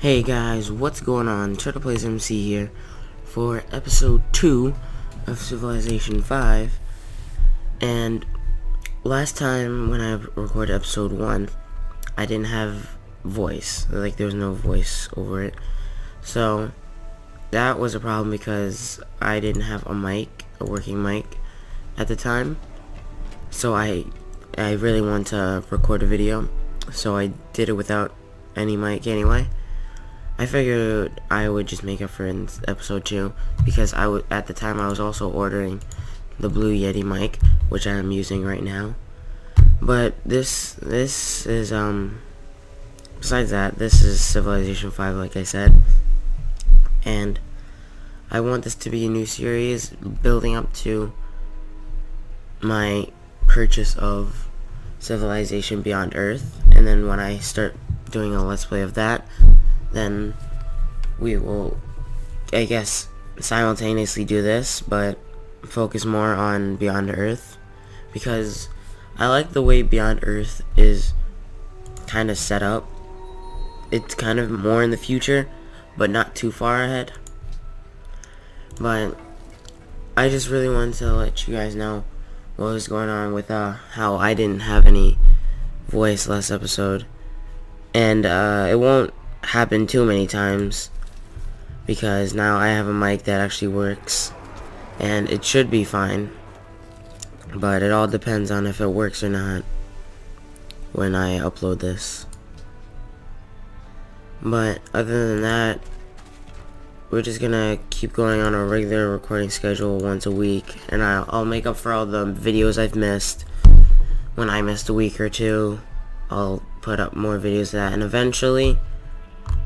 Hey guys, what's going on? Turtle Plays MC here for episode 2 of Civilization 5. And last time when I recorded episode 1, I didn't have voice. Like, there was no voice over it. So that was a problem because I didn't have a working mic at the time. So I really wanted to record a video, so I did it without any mic anyway. I figured I would just make up for in episode 2 because at the time I was also ordering the Blue Yeti mic, which I am using right now. But this is besides that, this is Civilization 5, like I said, and I want this to be a new series building up to my purchase of Civilization Beyond Earth, and then when I start doing a let's play of that, then we will, I guess, simultaneously do this, but focus more on Beyond Earth, because I like the way Beyond Earth is kind of set up. It's kind of more in the future, but not too far ahead. But I just really wanted to let you guys know what was going on with how I didn't have any voice last episode, and it won't happen too many times because now I have a mic that actually works and it should be fine, but it all depends on if it works or not when I upload this. But other than that, we're just gonna keep going on a regular recording schedule once a week, and I'll make up for all the videos I've missed. When I missed a week or two, I'll put up more videos of that, and eventually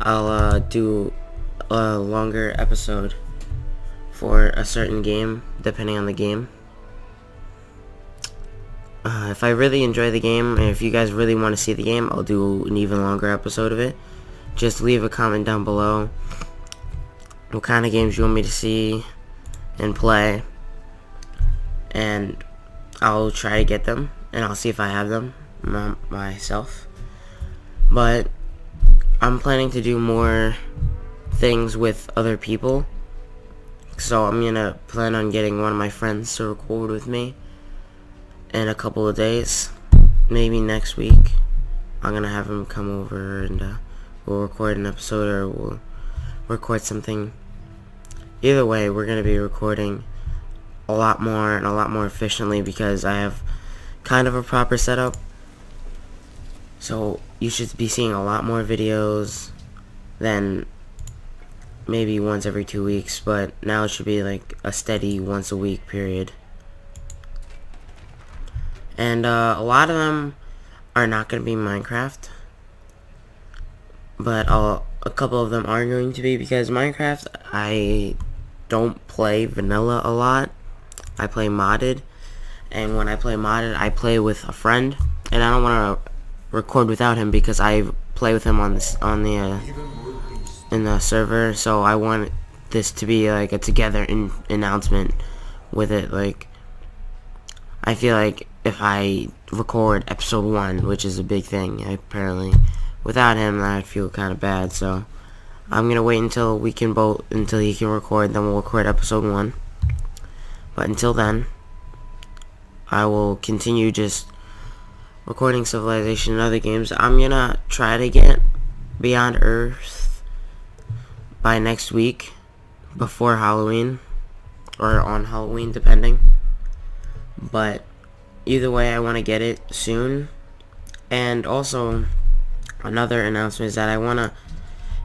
I'll do a longer episode for a certain game, depending on the game. If I really enjoy the game, and if you guys really want to see the game, I'll do an even longer episode of it. Just leave a comment down below what kind of games you want me to see and play, and I'll try to get them, and I'll see if I have them myself. But I'm planning to do more things with other people, so I'm gonna plan on getting one of my friends to record with me in a couple of days. Maybe next week I'm gonna have him come over and we'll record an episode, or we'll record something. Either way, we're gonna be recording a lot more and a lot more efficiently because I have kind of a proper setup. So you should be seeing a lot more videos than maybe once every 2 weeks, but now it should be like a steady once a week period. And a lot of them are not going to be Minecraft, but a couple of them are going to be, because Minecraft, I don't play vanilla a lot. I play modded, and when I play modded, I play with a friend, and I don't want to record without him because I play with him in the server, so I want this to be like a together announcement with it. Like, I feel like if I record episode 1, which is a big thing apparently, without him, I'd feel kind of bad. So I'm gonna wait until he can record, then we'll record episode 1. But until then, I will continue just recording Civilization and other games. I'm gonna try to get Beyond Earth by next week, before Halloween, or on Halloween, depending. But either way, I want to get it soon. And also, another announcement is that I want to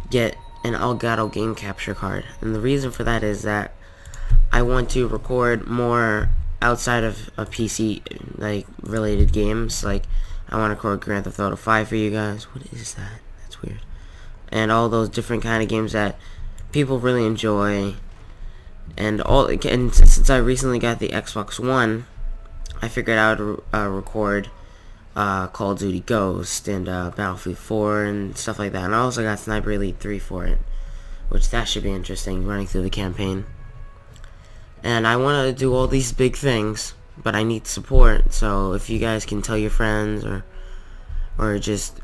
get an Elgato game capture card, and the reason for that is that I want to record more outside of a PC, like, related games. Like, I want to record Grand Theft Auto 5 for you guys. What is that? That's weird. And all those different kind of games that people really enjoy. And since I recently got the Xbox One, I figured out to record Call of Duty Ghost and Battlefield 4 and stuff like that. And I also got Sniper Elite 3 for it, which that should be interesting, running through the campaign. And I want to do all these big things, but I need support. So if you guys can tell your friends, or just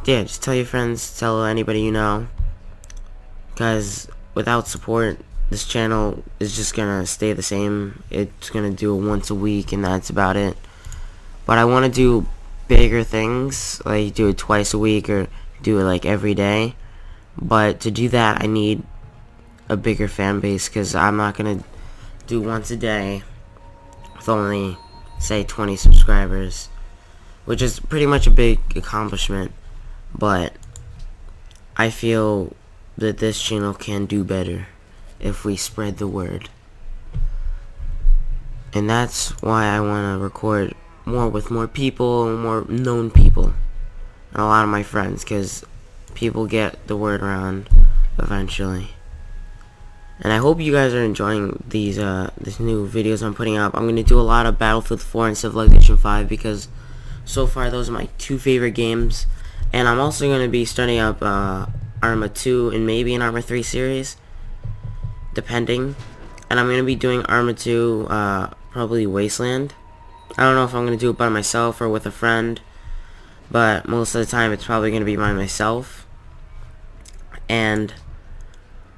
tell your friends, tell anybody you know, because without support, this channel is just gonna stay the same. It's gonna do it once a week, and that's about it. But I want to do bigger things, like do it twice a week or do it like every day. But to do that, I need a bigger fan base, because I'm not gonna do once a day with only, say, 20 subscribers, which is pretty much a big accomplishment. But I feel that this channel can do better if we spread the word. And that's why I want to record more with more people, more known people, and a lot of my friends, because people get the word around eventually. And I hope you guys are enjoying these new videos I'm putting up. I'm going to do a lot of Battlefield 4 and Civilization 5, because so far those are my two favorite games. And I'm also going to be starting up Arma 2 and maybe an Arma 3 series, depending. And I'm going to be doing Arma 2, probably Wasteland. I don't know if I'm going to do it by myself or with a friend, but most of the time it's probably going to be by myself. And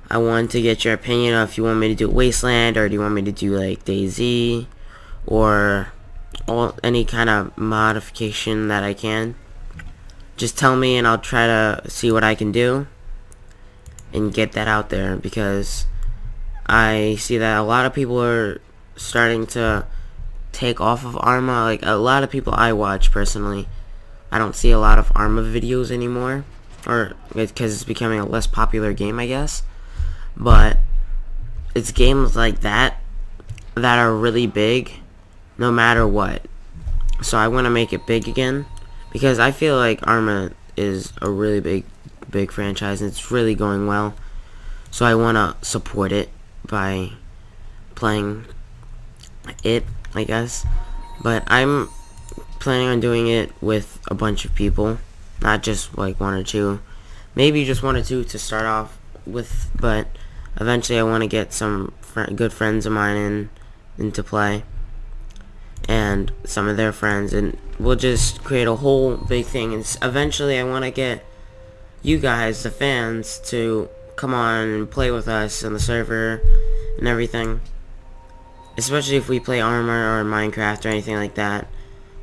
I want to get your opinion of if you want me to do Wasteland, or do you want me to do like DayZ, or any kind of modification that I can. Just tell me and I'll try to see what I can do and get that out there, because I see that a lot of people are starting to take off of Arma. Like, a lot of people I watch personally, I don't see a lot of Arma videos anymore, or because it's becoming a less popular game, I guess. But it's games like that that are really big no matter what. So I want to make it big again, because I feel like Arma is a really big franchise and it's really going well. So I want to support it by playing it, I guess. But I'm planning on doing it with a bunch of people, not just like one or two. Maybe just one or two to start off with, but eventually I want to get some good friends of mine into play, and some of their friends, and we'll just create a whole big thing. And eventually I want to get you guys, the fans, to come on and play with us on the server and everything. Especially if we play Armor or Minecraft or anything like that.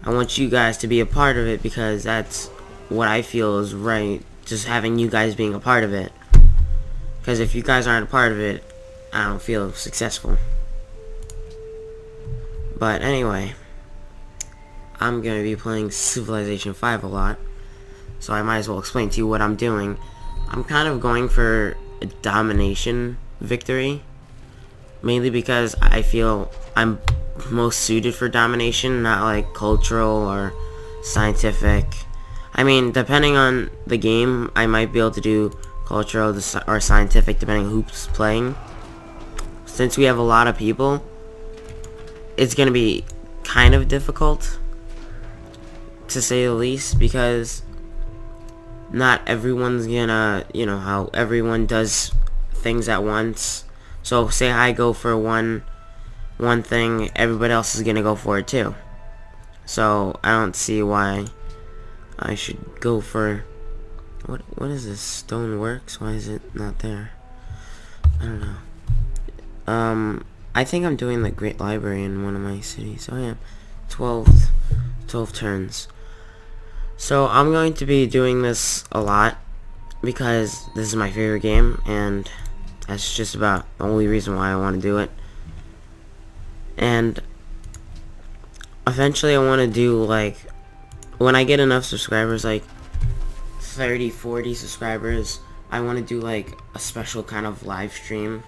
I want you guys to be a part of it, because that's what I feel is right, just having you guys being a part of it. Because if you guys aren't a part of it, I don't feel successful. But anyway, I'm going to be playing Civilization 5 a lot, so I might as well explain to you what I'm doing. I'm kind of going for a domination victory, mainly because I feel I'm most suited for domination, not like cultural or scientific. I mean, depending on the game, I might be able to do cultural or scientific, depending on who's playing. Since we have a lot of people, it's gonna be kind of difficult, to say the least, because not everyone's gonna, you know how everyone does things at once. So say I go for one thing, everybody else is gonna go for it too. So I don't see why I should go for what is this? Stoneworks? Why is it not there? I don't know. I think I'm doing the Great Library in one of my cities. Oh yeah, 12 turns. So I'm going to be doing this a lot, because this is my favorite game, and that's just about the only reason why I want to do it. And eventually I want to do, like, when I get enough subscribers, like 30, 40 subscribers, I want to do like a special kind of live stream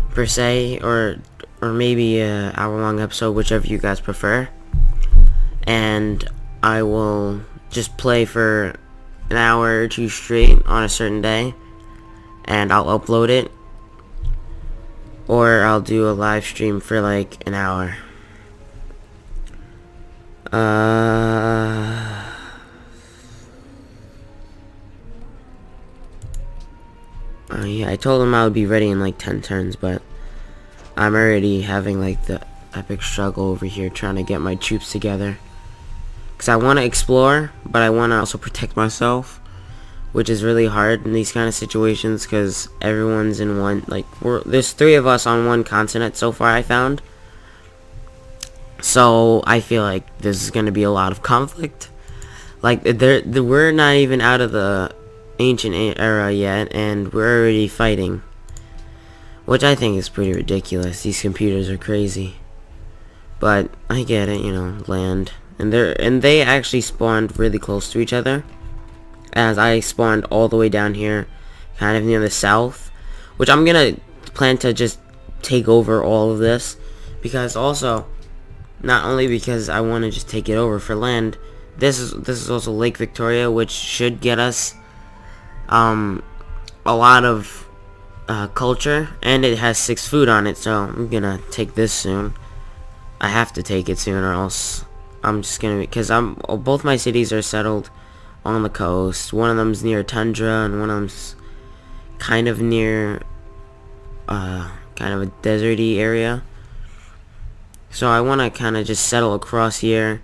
per se, or maybe a hour-long episode, whichever you guys prefer. And I will just play for an hour or two straight on a certain day, and I'll upload it, or I'll do a live stream for like an hour. Yeah, I told him I would be ready in like 10 turns, but I'm already having like the epic struggle over here trying to get my troops together. Because I want to explore, but I want to also protect myself which is really hard in these kind of situations because everyone's in one, like, there's 3 of us on one continent so far, I found. So I feel like this is going to be a lot of conflict. Like, we're not even out of the ancient era yet, and we're already fighting, which I think is pretty ridiculous. These computers are crazy, but I get it, you know, land, and they actually spawned really close to each other, as I spawned all the way down here, kind of near the south, which I'm gonna plan to just take over all of this, because also, not only because I want to just take it over for land, this is also Lake Victoria, which should get us a lot of culture, and it has 6 food on it, so I'm gonna take this soon. I have to take it soon, or else I'm just gonna, because both my cities are settled on the coast. One of them's near tundra, and one of them's kind of near kind of a deserty area. So I want to kind of just settle across here,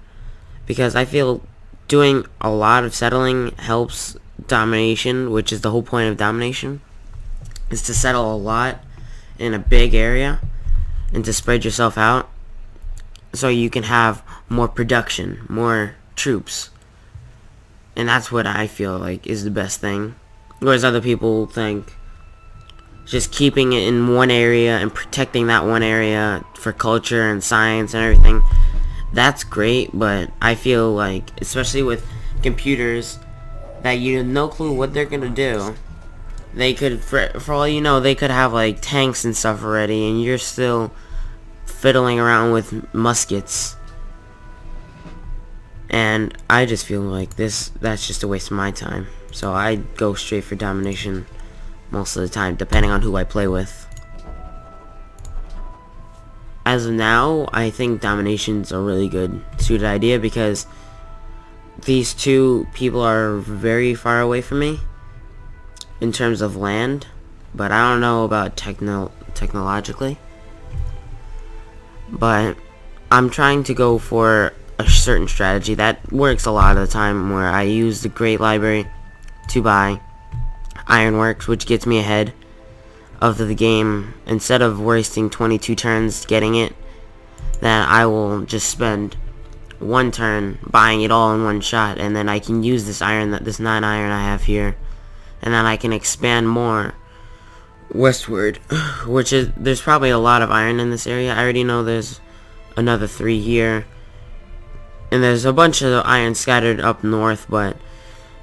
because I feel doing a lot of settling helps domination, which is the whole point of domination, is to settle a lot in a big area and to spread yourself out so you can have more production, more troops. And that's what I feel like is the best thing. Whereas other people think just keeping it in one area and protecting that one area for culture and science and everything, that's great, but I feel like, especially with computers, that you have no clue what they're gonna do. They could, for all you know, they could have like tanks and stuff already, and you're still fiddling around with muskets. And I just feel like that's just a waste of my time. So I go straight for domination most of the time, depending on who I play with. As of now, I think domination's a really good suited idea, because these 2 people are very far away from me in terms of land, but I don't know about technologically. But I'm trying to go for a certain strategy that works a lot of the time, where I use the Great Library to buy ironworks, which gets me ahead of the game. Instead of wasting 22 turns getting it, then I will just spend 1 turn buying it all in one shot, and then I can use this 9 iron I have here, and then I can expand more westward, which is, there's probably a lot of iron in this area. I already know there's another 3 here, and there's a bunch of iron scattered up north, but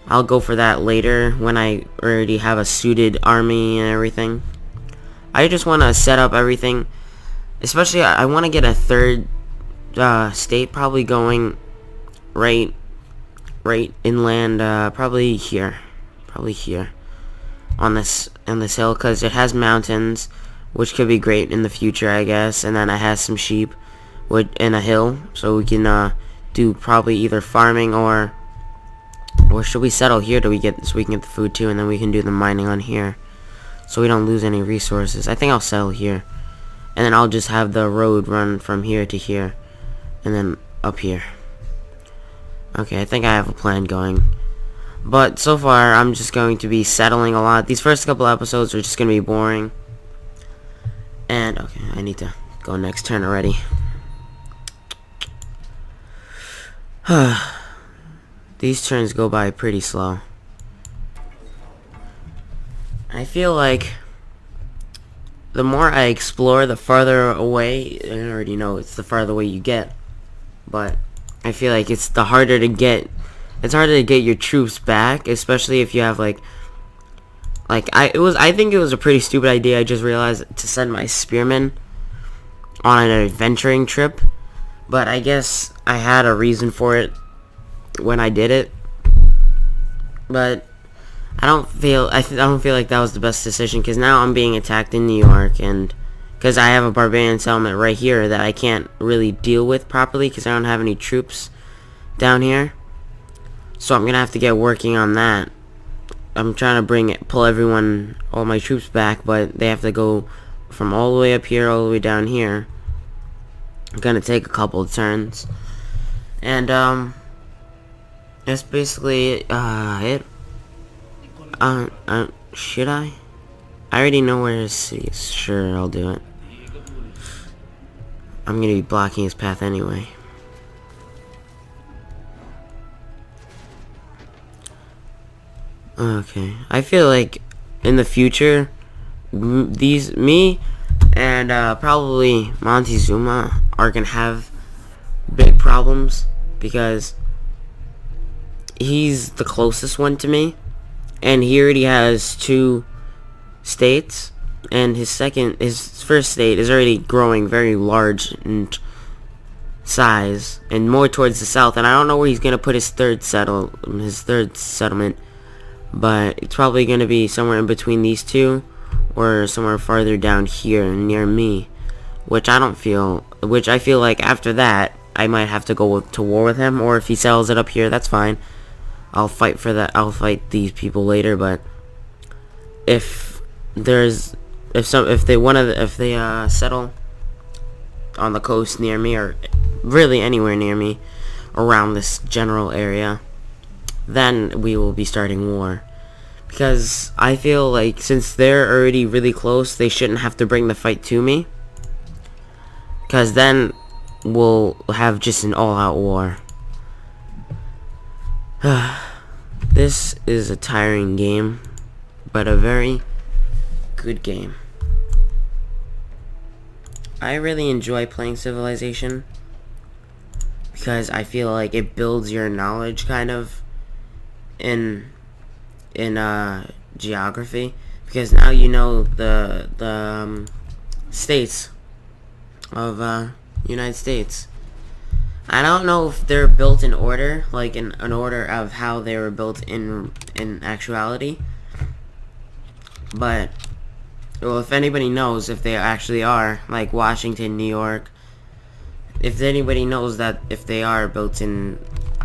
I'll go for that later when I already have a suited army and everything. I just want to set up everything, especially I want to get a 3rd state, probably going right inland, probably here on this hill, because it has mountains, which could be great in the future, I guess. And then it has some sheep in a hill, so we can do probably either farming, or should we settle here so we can get the food too, and then we can do the mining on here, so we don't lose any resources. I think I'll settle here, and then I'll just have the road run from here to here, and then up here. Okay, I think I have a plan going. But so far, I'm just going to be settling a lot. These first couple episodes are just going to be boring. And, okay, I need to go next turn already. These turns go by pretty slow. I feel like the more I explore, the farther away, I already know it's the farther away you get, but I feel like it's harder to get your troops back, especially if you have I think it was a pretty stupid idea, I just realized, to send my spearmen on an adventuring trip, but I guess I had a reason for it when I did it. But I don't feel like that was the best decision, because now I'm being attacked in New York, and because I have a barbarian settlement right here that I can't really deal with properly because I don't have any troops down here. So I'm gonna have to get working on that. I'm trying to pull all my troops back, but they have to go from all the way up here all the way down here. I'm gonna take a couple of turns, and that's basically it. Should I? I already know where his city is. Sure, I'll do it. I'm gonna be blocking his path anyway. Okay, I feel like in the future, me and probably Montezuma are gonna have big problems because he's the closest one to me, and he already has 2 states, and his first state is already growing very large in size and more towards the south, and I don't know where he's gonna put his third settlement, but it's probably gonna be somewhere in between these 2 or somewhere farther down here near me, which I feel like after that I might have to go to war with him, or if he settles it up here, that's fine. I'll fight for that. I'll fight these people later, but if they settle on the coast near me, or really anywhere near me around this general area, then we will be starting war. Because I feel like since they're already really close, they shouldn't have to bring the fight to me, because then we'll have just an all-out war. This is a tiring game, but a very good game. I really enjoy playing Civilization because I feel like it builds your knowledge kind of in geography, because now you know the states of United States. I don't know if they're built in order, like in an order of how they were built in actuality, but well, if anybody knows if they actually are, like Washington, New York, if anybody knows that if they are built in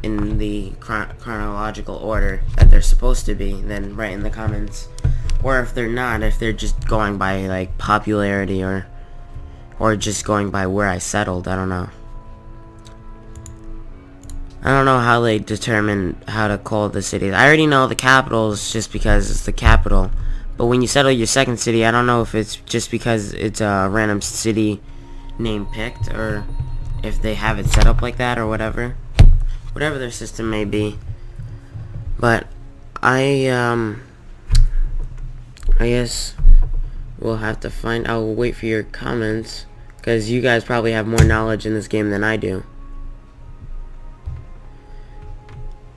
the chronological order that they're supposed to be, then write in the comments. Or if they're not, if they're just going by like popularity or just going by where I settled, I don't know. I don't know how they determine how to call the cities. I already know the capital is just because it's the capital. But when you settle your second city, I don't know if it's just because it's a random city name picked, or if they have it set up like that, or whatever. Whatever their system may be. But I guess we'll have to I'll wait for your comments, because you guys probably have more knowledge in this game than I do.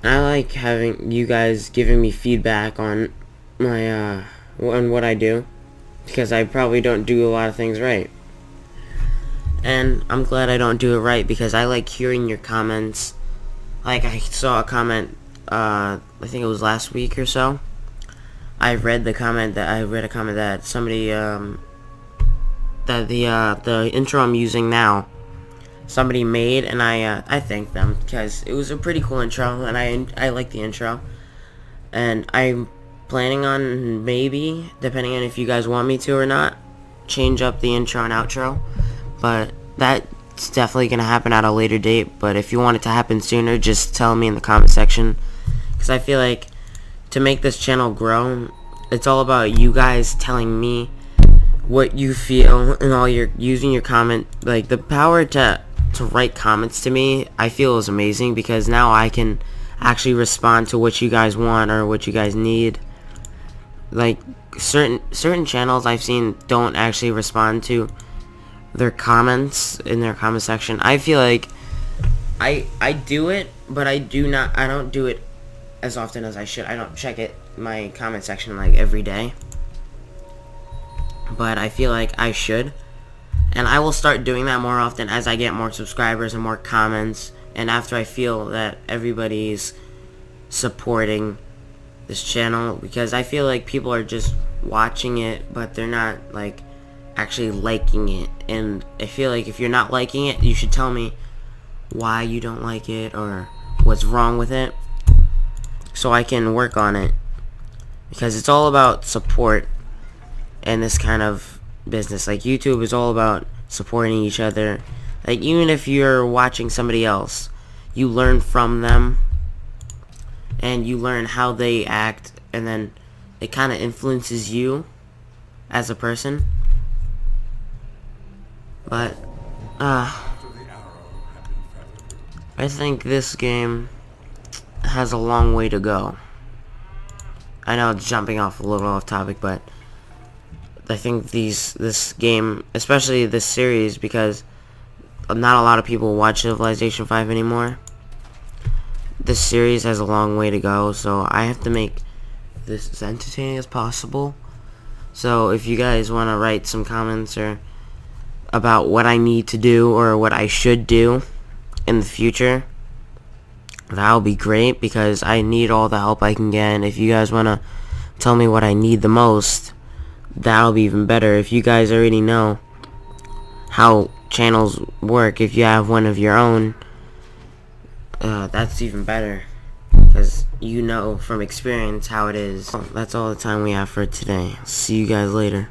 I like having you guys giving me feedback on my on what I do, because I probably don't do a lot of things right, and I'm glad I don't do it right, because I like hearing your comments. Like, I saw a comment, I think it was last week or so. I read a comment that somebody that the intro I'm using now, somebody made, and I thanked them because it was a pretty cool intro, and I like the intro, and I'm planning on, maybe, depending on if you guys want me to or not, change up the intro and outro, but that's definitely gonna happen at a later date. But if you want it to happen sooner, just tell me in the comment section, because I feel like to make this channel grow, it's all about you guys telling me what you feel, and all your using your comment, like the power to write comments to me, I feel is amazing, because now I can actually respond to what you guys want or what you guys need. Like certain channels I've seen don't actually respond to their comments in their comment section. I feel like I do it, but I don't do it as often as I should. I don't check my comment section like every day, but I feel like I should, and I will start doing that more often as I get more subscribers and more comments, and after I feel that everybody's supporting this channel, because I feel like people are just watching it, but they're not like actually liking it, and I feel like if you're not liking it, you should tell me why you don't like it or what's wrong with it, so I can work on it, because it's all about support in this kind of business. Like, YouTube is all about supporting each other. Like, even if you're watching somebody else, you learn from them, and you learn how they act, and then it kind of influences you as a person. But I think this game has a long way to go. I know it's jumping off a little off topic, but I think this game, especially this series, because not a lot of people watch Civilization 5 anymore. This series has a long way to go, so I have to make this as entertaining as possible. So if you guys want to write some comments or about what I need to do or what I should do in the future, that'll be great, because I need all the help I can get. And if you guys want to tell me what I need the most, that'll be even better. If you guys already know how channels work, if you have one of your own, that's even better, because you know from experience how it is. That's all the time we have for today. See you guys later.